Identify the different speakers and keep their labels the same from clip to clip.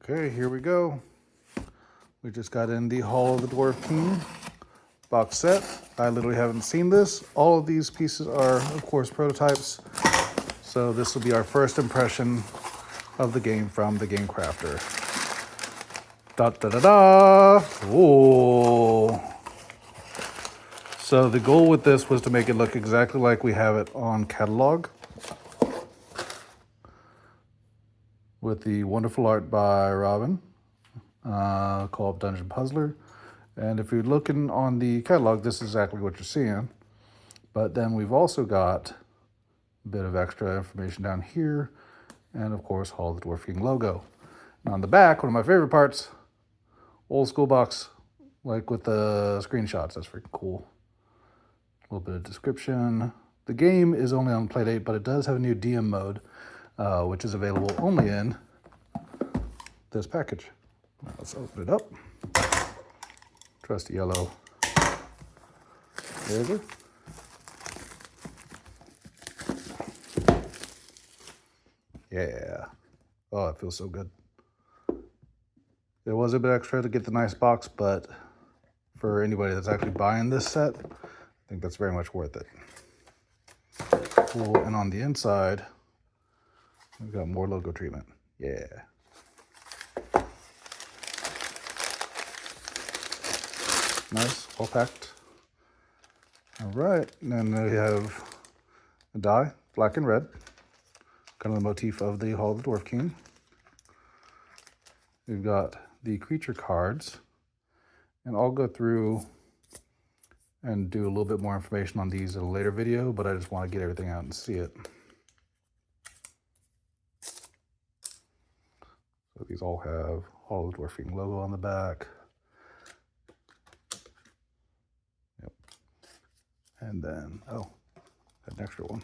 Speaker 1: Okay, here we go. We just got in the Hall of the Dwarf King box set. I literally haven't seen this. All of these pieces are, of course, prototypes. So this will be our first impression of the game from the GameCrafter. Da da da da! Whoa! So the goal with this was to make it look exactly like we have it on catalog, with the wonderful art by Robin, called Dungeon Puzzler. And if you're looking on the catalog, this is exactly what you're seeing. But then we've also got a bit of extra information down here, and of course, Hall of the Dwarf King logo. And on the back, one of my favorite parts, old school box, like with the screenshots. That's freaking cool. A little bit of description. The game is only on Playdate, but it does have a new DM mode, which is available only in this package. Now let's open it up. Trusty yellow. There it is. Yeah. Oh, it feels so good. It was a bit extra to get the nice box, but for anybody that's actually buying this set, I think that's very much worth it. Cool. And on the inside, we've got more logo treatment. Yeah. Nice, all packed. All right, and then we have a die, black and red, kind of the motif of the Hall of the Dwarf King. We've got the creature cards, and I'll go through and do a little bit more information on these in a later video, but I just want to get everything out and see it. So these all have Hall of the Dwarf King logo on the back. Yep. And then, oh, an extra one.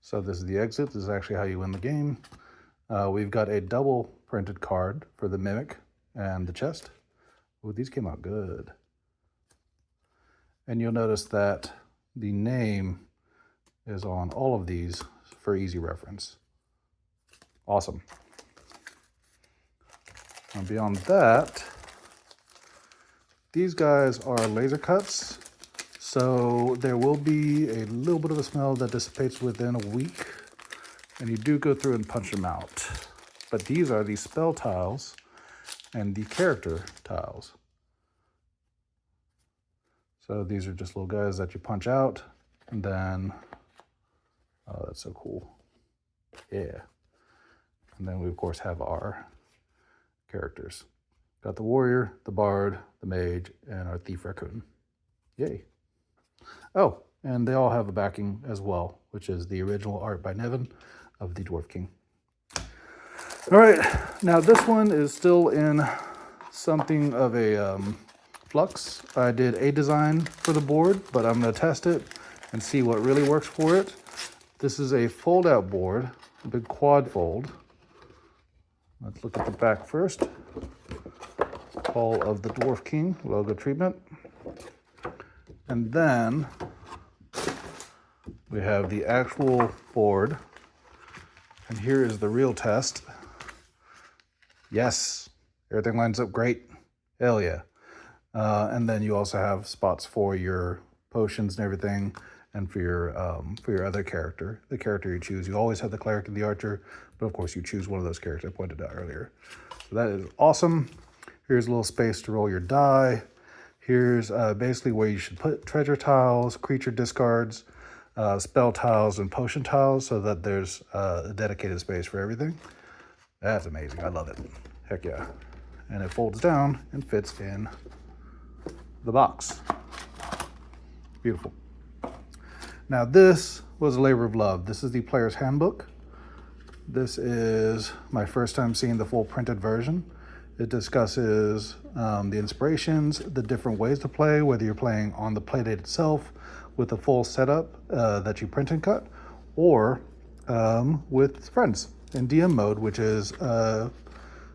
Speaker 1: So this is the exit. This is actually how you win the game. We've got a double printed card for the Mimic and the chest. Ooh, these came out good. And you'll notice that the name is on all of these for easy reference. Awesome. And beyond that, these guys are laser cuts. So there will be a little bit of a smell that dissipates within a week, and you do go through and punch them out. But these are the spell tiles and the character tiles. So these are just little guys that you punch out, and then, oh, that's so cool. Yeah. And then we, of course, have our characters. Got the warrior, the bard, the mage, and our thief raccoon. Yay. Oh, and they all have a backing as well, which is the original art by Nevin of the Dwarf King. All right, now this one is still in something of a flux. I did a design for the board, but I'm going to test it and see what really works for it. This is a fold-out board, a big quad fold. Let's look at the back first. Hall of the Dwarf King logo treatment. And then we have the actual board. And here is the real test. Yes, everything lines up great. Hell yeah. And then you also have spots for your potions and everything, and for your other character, the character you choose. You always have the cleric and the archer, but of course you choose one of those characters I pointed out earlier. So that is awesome. Here's a little space to roll your die. Here's basically where you should put treasure tiles, creature discards, spell tiles, and potion tiles, so that there's a dedicated space for everything. That's amazing. I love it. Heck yeah. And it folds down and fits in the box. Beautiful. Now this was a labor of love. This is the player's handbook. This is my first time seeing the full printed version. It discusses the inspirations, the different ways to play, whether you're playing on the playdate itself with a full setup that you print and cut, or with friends in DM mode, which is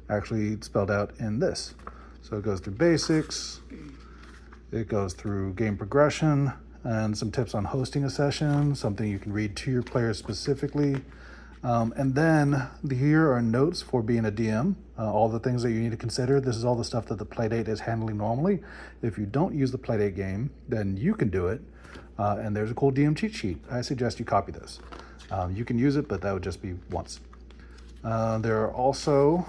Speaker 1: actually spelled out in this. So it goes through basics, it goes through game progression, and some tips on hosting a session, something you can read to your players specifically, And then here are notes for being a DM, all the things that you need to consider. This is all the stuff that the Playdate is handling normally. If you don't use the Playdate game, then you can do it. And there's a cool DM cheat sheet. I suggest you copy this. You can use it, but that would just be once. There are also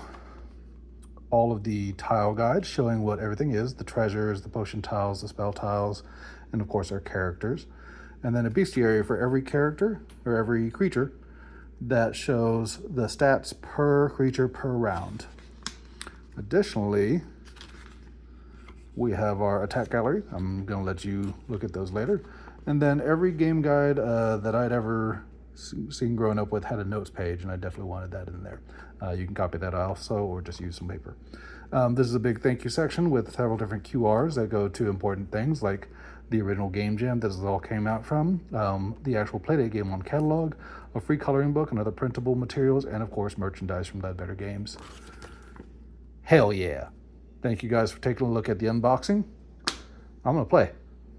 Speaker 1: all of the tile guides showing what everything is, the treasures, the potion tiles, the spell tiles, and of course our characters. And then a bestiary for every character, or every creature, that shows the stats per creature per round. Additionally, we have our attack gallery. I'm going to let you look at those later. And then every game guide that I'd ever seen growing up with had a notes page, and I definitely wanted that in there. You can copy that also, or just use some paper. This is a big thank you section with several different QRs that go to important things like the original game jam that this all came out from, the actual Playdate game on catalog, a free coloring book and other printable materials, and of course merchandise from Ledbetter Games. Hell yeah. Thank you guys for taking a look at the unboxing. I'm gonna play.